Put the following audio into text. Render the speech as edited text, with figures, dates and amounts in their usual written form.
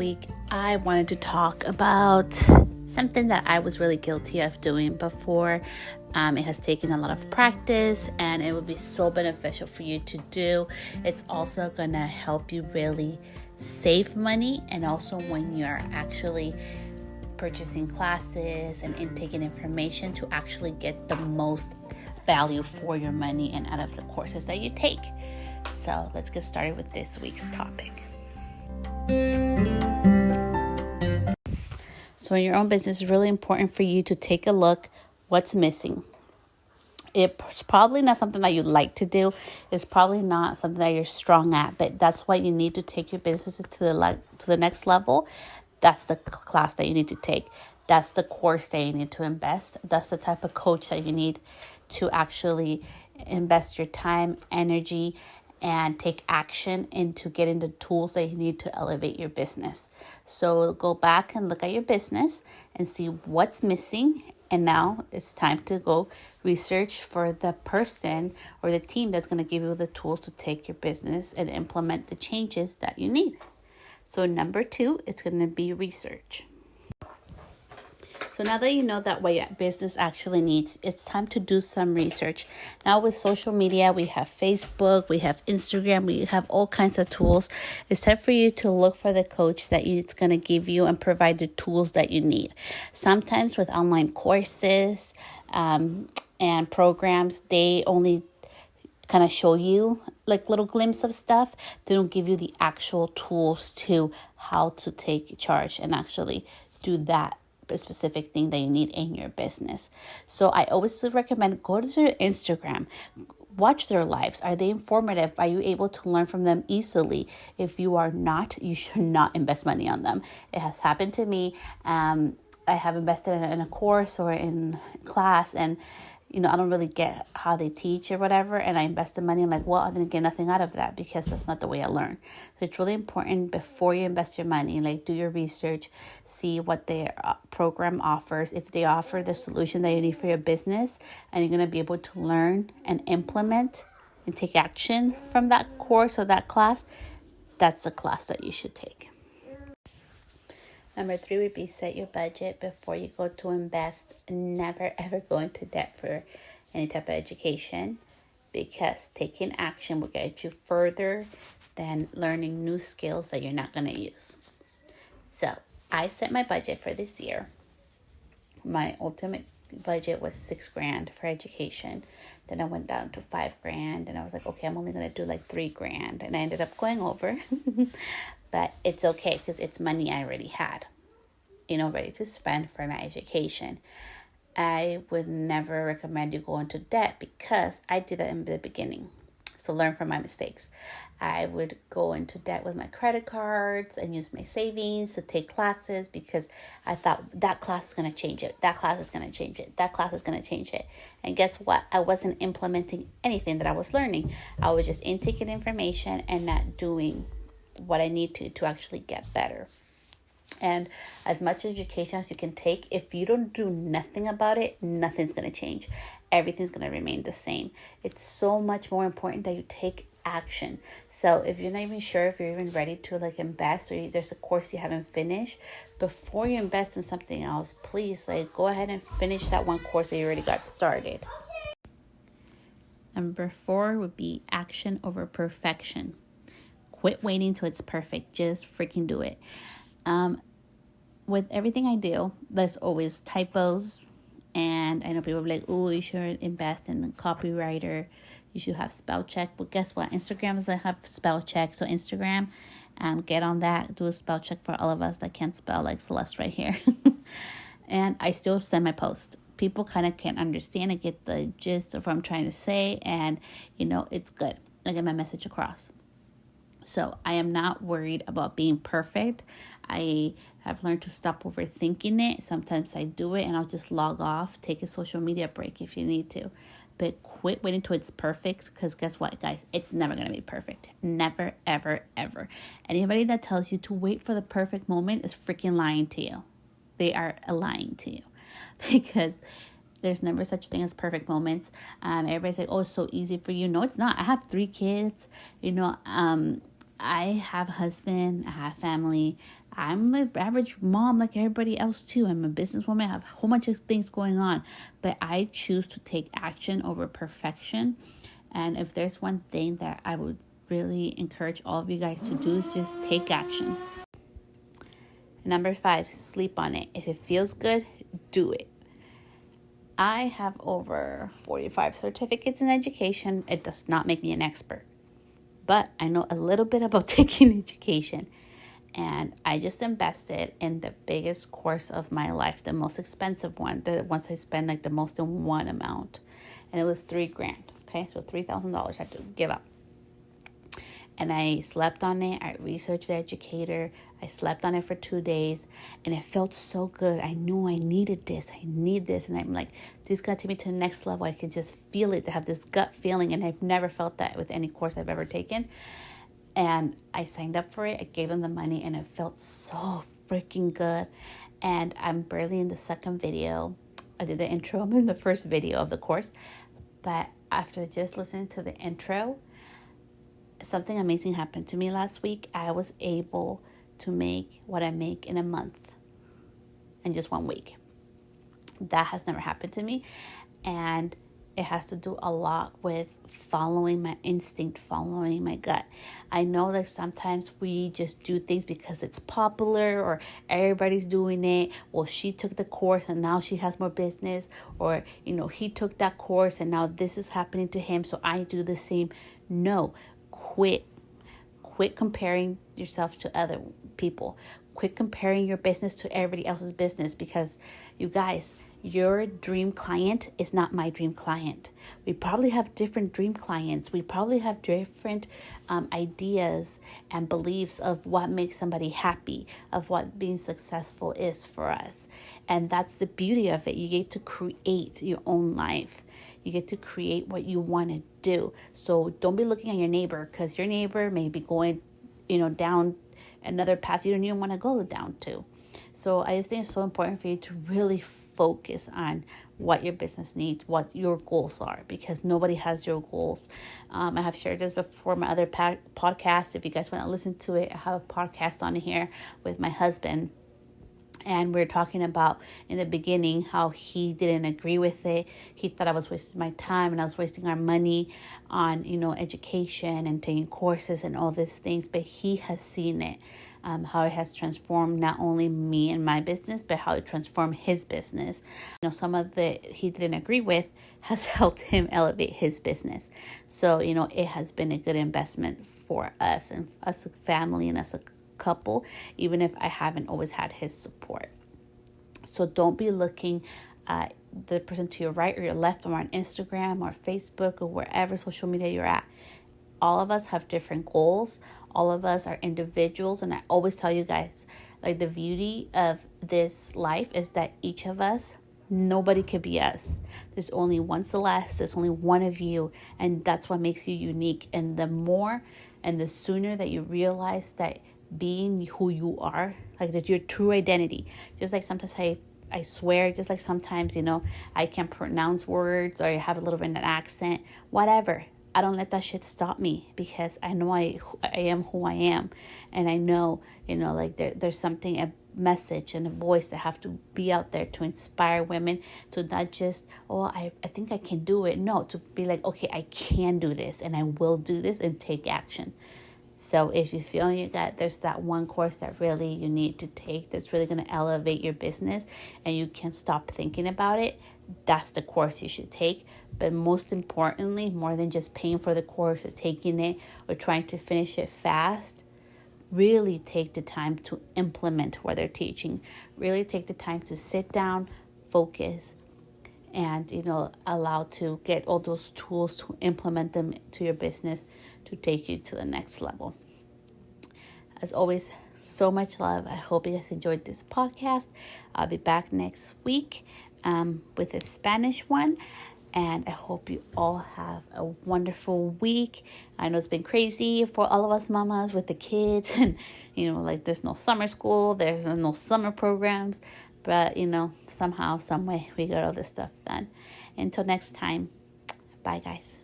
week, I wanted to talk about something that I was really guilty of doing before. It has taken a lot of practice and it would be so beneficial for you to do. It's also going to help you really save money, and also when you're actually purchasing classes and intaking information to actually get the most value for your money and out of the courses that you take. So let's get started with this week's topic. So in your own business, it's really important for you to take a look what's missing. It's probably not something that you like to do. It's probably not something that you're strong at, but that's what you need to take your business to the next level. That's the class that you need to take. That's the course that you need to invest. That's the type of coach that you need to actually invest your time, energy, and take action into getting the tools that you need to elevate your business. So go back and look at your business and see what's missing. And now it's time to go research for the person or the team that's going to give you the tools to take your business and implement the changes that you need. So number 2, it's going to be research. So now that you know that what your business actually needs, it's time to do some research. Now with social media, we have Facebook, we have Instagram, we have all kinds of tools. It's time for you to look for the coach that it's going to give you and provide the tools that you need. Sometimes with online courses and programs, they only kind of show you like little glimpse of stuff. They don't give you the actual tools to how to take charge and actually do that specific thing that you need in your business. So I always recommend go to their Instagram, watch their lives. Are they informative? Are you able to learn from them easily? If you are not, you should not invest money on them. It has happened to me. I have invested in a course or in class, and I don't really get how they teach or whatever, and I invested money. I'm like, well, I didn't get nothing out of that because that's not the way I learn. So it's really important before you invest your money, like do your research, see what their program offers. If they offer the solution that you need for your business and you're going to be able to learn and implement and take action from that course or that class, that's a class that you should take. Number 3 would be set your budget before you go to invest. Never, ever go into debt for any type of education, because taking action will get you further than learning new skills that you're not going to use. So I set my budget for this year. My ultimate budget was $6,000 for education. Then I went down to $5,000, and I was like, okay, I'm only going to do like $3,000. And I ended up going over. But it's okay because it's money I already had, ready to spend for my education. I would never recommend you go into debt because I did that in the beginning. So learn from my mistakes. I would go into debt with my credit cards and use my savings to take classes because I thought that class is going to change it. That class is going to change it. That class is going to change it. And guess what? I wasn't implementing anything that I was learning. I was just intaking information and not doing what I need to actually get better. And as much education as you can take, if you don't do nothing about it, nothing's going to change. Everything's going to remain the same. It's so much more important that you take action. So if you're not even sure if you're even ready to invest, or there's a course you haven't finished, before you invest in something else, please go ahead and finish that one course that you already got started. Number 4 would be action over perfection. Quit waiting till it's perfect. Just freaking do it. With everything I do, there's always typos. And I know people are like, oh, you should invest in a copywriter. You should have spell check. But guess what? Instagram doesn't have spell check. So Instagram, get on that. Do a spell check for all of us that can't spell, like Celeste right here. And I still send my post. People kind of can't understand and get the gist of what I'm trying to say. And, it's good. I get my message across. So I am not worried about being perfect. I have learned to stop overthinking it. Sometimes I do it and I'll just log off, take a social media break if you need to. But quit waiting till it's perfect, because guess what, guys? It's never going to be perfect. Never, ever, ever. Anybody that tells you to wait for the perfect moment is freaking lying to you. They are lying to you because there's never such thing as perfect moments. Everybody's like, oh, it's so easy for you. No, it's not. I have 3 kids. I have a husband, I have family. I'm the average mom like everybody else too. I'm a businesswoman. I have a whole bunch of things going on. But I choose to take action over perfection. And if there's one thing that I would really encourage all of you guys to do is just take action. Number 5, sleep on it. If it feels good, do it. I have over 45 certificates in education. It does not make me an expert, but I know a little bit about taking education. And I just invested in the biggest course of my life, the most expensive one, the ones I spend like the most in one amount. And it was $3,000. Okay, so $3,000 I had to give up. And I slept on it. I researched the educator. I slept on it for 2 days. And it felt so good. I knew I needed this. I need this. And I'm like, this got to take me to the next level. I can just feel it, to have this gut feeling. And I've never felt that with any course I've ever taken. And I signed up for it. I gave them the money. And it felt so freaking good. And I'm barely in the second video. I did the intro. I'm in the first video of the course. But after just listening to the intro, something amazing happened to me last week. I was able to make what I make in a month in just 1 week. That has never happened to me. And it has to do a lot with following my instinct, following my gut. I know that sometimes we just do things because it's popular or everybody's doing it. Well, she took the course and now she has more business. Or, he took that course and now this is happening to him, so I do the same. No. Quit comparing yourself to other people. Quit comparing your business to everybody else's business, because you guys, your dream client is not my dream client. We probably have different dream clients. We probably have different ideas and beliefs of what makes somebody happy, of what being successful is for us. And that's the beauty of it. You get to create your own life. You get to create what you want to do. So don't be looking at your neighbor, because your neighbor may be going, down another path you don't even want to go down to. So I just think it's so important for you to really focus on what your business needs, what your goals are, because nobody has your goals. I have shared this before my other podcast. If you guys want to listen to it, I have a podcast on here with my husband. And we're talking about in the beginning how he didn't agree with it. He thought I was wasting my time and I was wasting our money on, education and taking courses and all these things. But he has seen it, how it has transformed not only me and my business, but how it transformed his business. Some of the he didn't agree with has helped him elevate his business. So, it has been a good investment for us and us, a family, and us a couple, even if I haven't always had his support. So don't be looking at the person to your right or your left, or on Instagram or Facebook or wherever social media you're at. All of us have different goals. All of us are individuals. And I always tell you guys, like, the beauty of this life is that each of us, nobody could be us. There's only one Celeste. There's only one of you. And that's what makes you unique. And the more and the sooner that you realize that being who you are, like that your true identity, just like sometimes I swear, just like sometimes, I can't pronounce words or I have a little bit of an accent, whatever. I don't let that shit stop me, because I know I am who I am. And I know, like there's something, a message and a voice that have to be out there to inspire women to not just, I think I can do it. No, to be like, okay, I can do this and I will do this, and take action. So if you feel there's that one course that really you need to take that's really going to elevate your business and you can't stop thinking about it, that's the course you should take. But most importantly, more than just paying for the course or taking it or trying to finish it fast, really take the time to implement what they're teaching. Really take the time to sit down, focus, and allow to get all those tools to implement them to your business to take you to the next level. As always, so much love. I hope you guys enjoyed this podcast. I'll be back next week with a Spanish one, and I hope you all have a wonderful week. I know it's been crazy for all of us mamas with the kids, and like there's no summer school, there's no summer programs. But, somehow, some way, we got all this stuff done. Until next time, bye, guys.